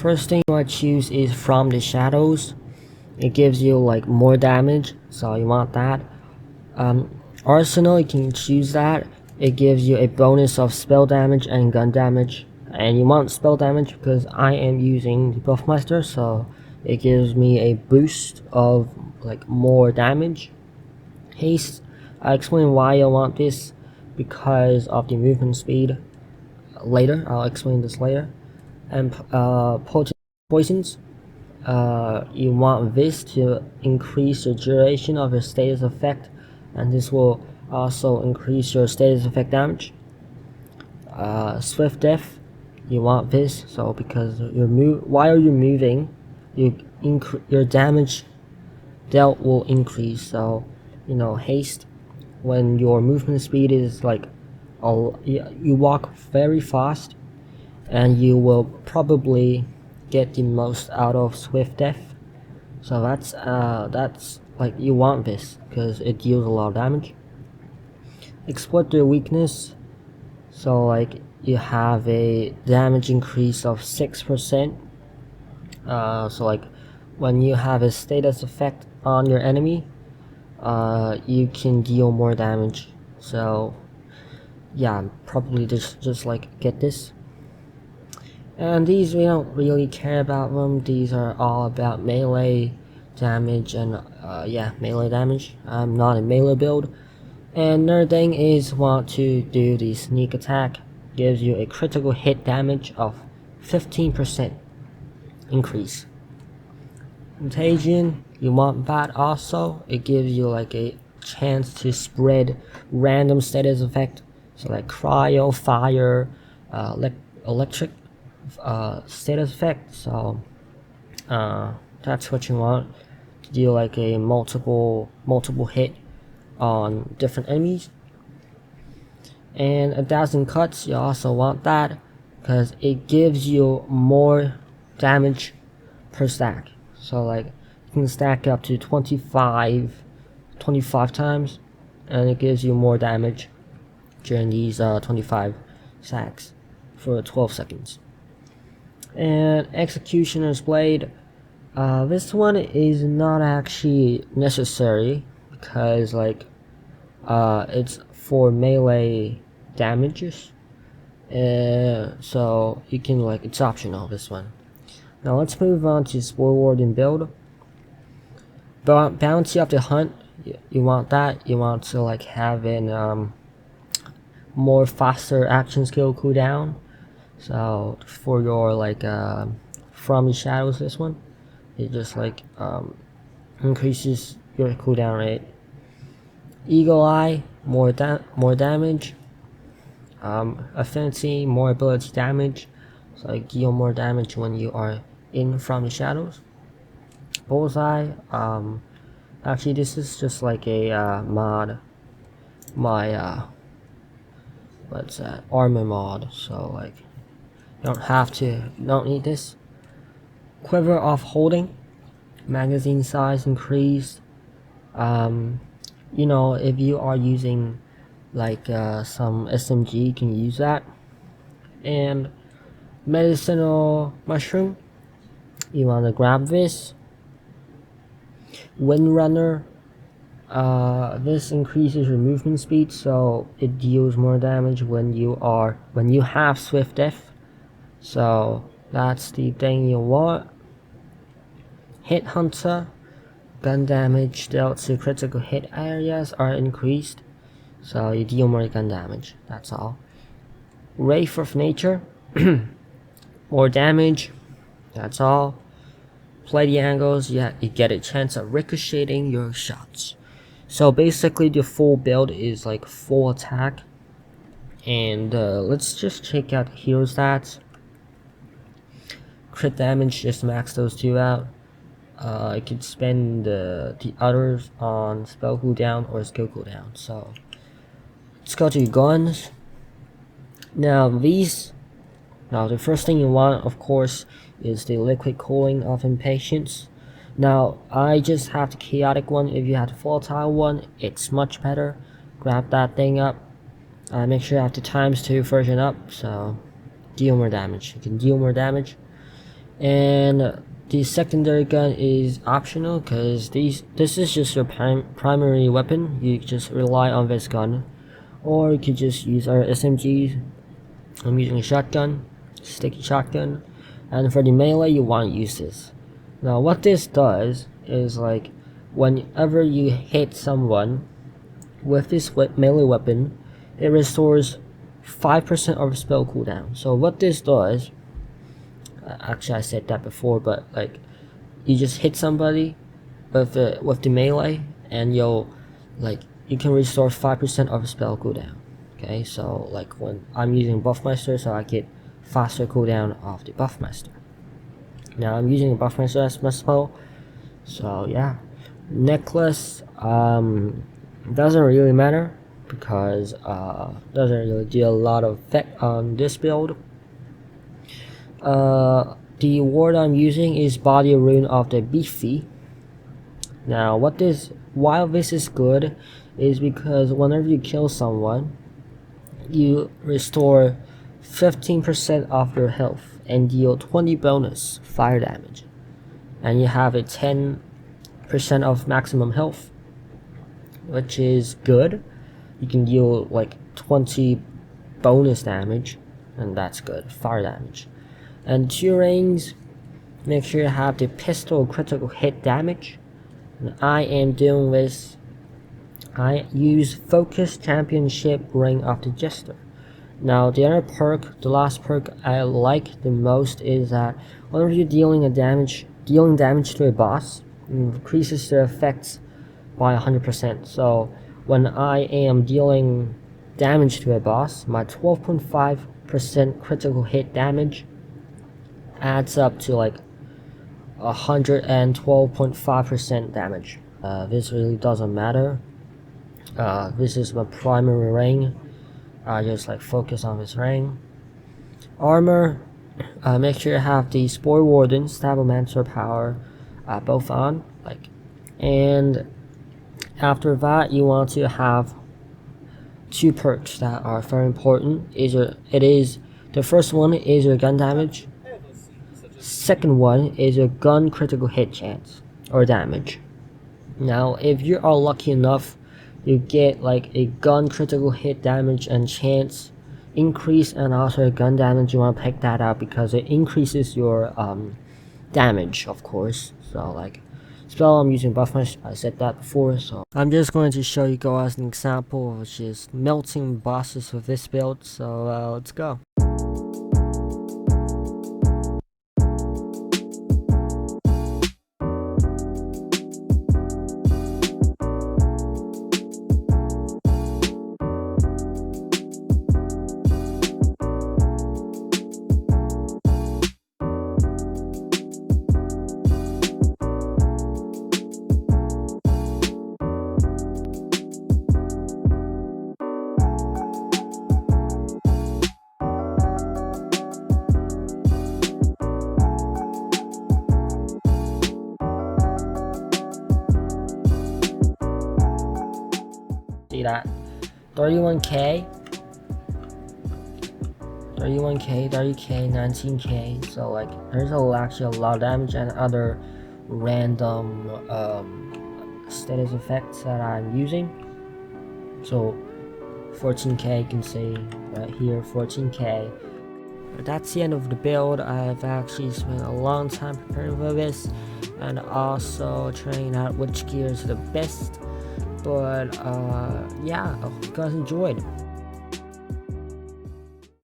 first thing you want to choose is From the Shadows. It gives you like more damage, so you want that. Arsenal, you can choose that. It gives you a bonus of spell damage and gun damage, and you want spell damage because I am using the Buffmeister, so it gives me a boost of like more damage. Haste, I'll explain why I want this because of the movement speed later. I'll explain this later. And poisons, you want this to increase the duration of your status effect, and this will also increase your status effect damage. Swift death, you want this, so because while you're moving, your damage dealt will increase. So haste, when your movement speed is like you walk very fast, and you will probably get the most out of swift death. So that's like, you want this because it deals a lot of damage. Exploit their weakness, so like you have a damage increase of 6%. So like when you have a status effect on your enemy, you can deal more damage. So yeah, probably just like get this. And these, we don't really care about them. These are all about melee damage, and melee damage. I'm not a melee build. And another thing is, want to do the sneak attack. Gives you a critical hit damage of 15% increase. Contagion, you want that also. It gives you like a chance to spread random status effect, so like cryo, fire, electric status effect. So that's what you want to do, like a multiple hit on different enemies. And 1,000 cuts, you also want that because it gives you more damage per stack. So like you can stack up to 25 times, and it gives you more damage during these 25 stacks for 12 seconds. And Executioner's Blade, this one is not actually necessary because like it's for melee damages, so you can like, it's optional, this one. Now let's move on to Spore Warden build. Bounty of the Hunt, you want that. You want to like have an more faster action skill cooldown. So for your like From the Shadows, this one, it just like increases your cooldown rate. Eagle Eye, more damage. Affinity, more ability damage, so like deal more damage when you are in From the Shadows. Bullseye, actually this is just like a mod, my what's that, armor mod, so like you don't need this. Quiver of Holding, magazine size increased. If you are using like some SMG, you can use that. And Medicinal Mushroom, you want to grab this. Windrunner, this increases your movement speed, so it deals more damage when you have swift death. So that's the thing you want. Hit Hunter, gun damage dealt to critical hit areas are increased, so you deal more gun damage, that's all. Wraith of Nature, more damage, that's all. Play the angles, you get a chance of ricocheting your shots. So basically the full build is like full attack. And let's just check out hero stats. Crit damage, just max those two out. I could spend the others on spell cooldown or skill cooldown. So let's go to guns. Now the first thing you want, of course, is the liquid cooling of impatience. Now I just have the chaotic one. If you have the volatile one, it's much better. Grab that thing up. Make sure you have the ×2 version up, so deal more damage. You can deal more damage. And the secondary gun is optional because this is just your primary weapon. You just rely on this gun, or you could just use our SMGs. I'm using a shotgun, sticky shotgun, and for the melee you want to use this. Now what this does is, like, whenever you hit someone with this melee weapon, it restores 5% of spell cooldown. So what this does, actually I said that before, but like, you just hit somebody with the melee, and you can restore 5% of spell cooldown. Okay, so like when I'm using Buffmaster, so I get faster cooldown of the Buffmaster. Now I'm using Buffmaster as my spell, so yeah. Necklace doesn't really matter because doesn't really do a lot of effect on this build. The ward I'm using is Body Rune of the Beefy. Now why this is good is because whenever you kill someone, you restore 15% of your health and deal 20 bonus fire damage, and you have a 10% of maximum health, which is good. You can deal like 20 bonus damage, and that's good fire damage. And 2 rings, make sure you have the pistol critical hit damage. And I am doing this. I use Focus Championship Ring of the Jester. Now the other perk, the last perk I like the most, is that whenever you're dealing damage to a boss, it increases the effects by 100%. So when I am dealing damage to a boss, my 12.5% critical hit damage adds up to like 112.5% damage. This really doesn't matter. This is my primary ring. I just like focus on this ring. Armor, make sure you have the Spore Warden, Stabbomancer power both on, like, and after that you want to have 2 perks that are very important. The first one is your gun damage. Second one is your gun critical hit chance or damage. Now if you are lucky enough, you get like a gun critical hit damage and chance increase, and also a gun damage. You want to pick that up because it increases your damage, of course. So like spell I'm using Buffmaster, I said that before, so I'm just going to show you guys an example, which is melting bosses with this build. So let's go. See that? 31k, 30k, 19k. So like there's actually a lot of damage and other random status effects that I'm using. So 14k, you can see right here, 14k. But that's the end of the build. I've actually spent a long time preparing for this and also trying out which gear is the best. But yeah, I hope you guys enjoyed.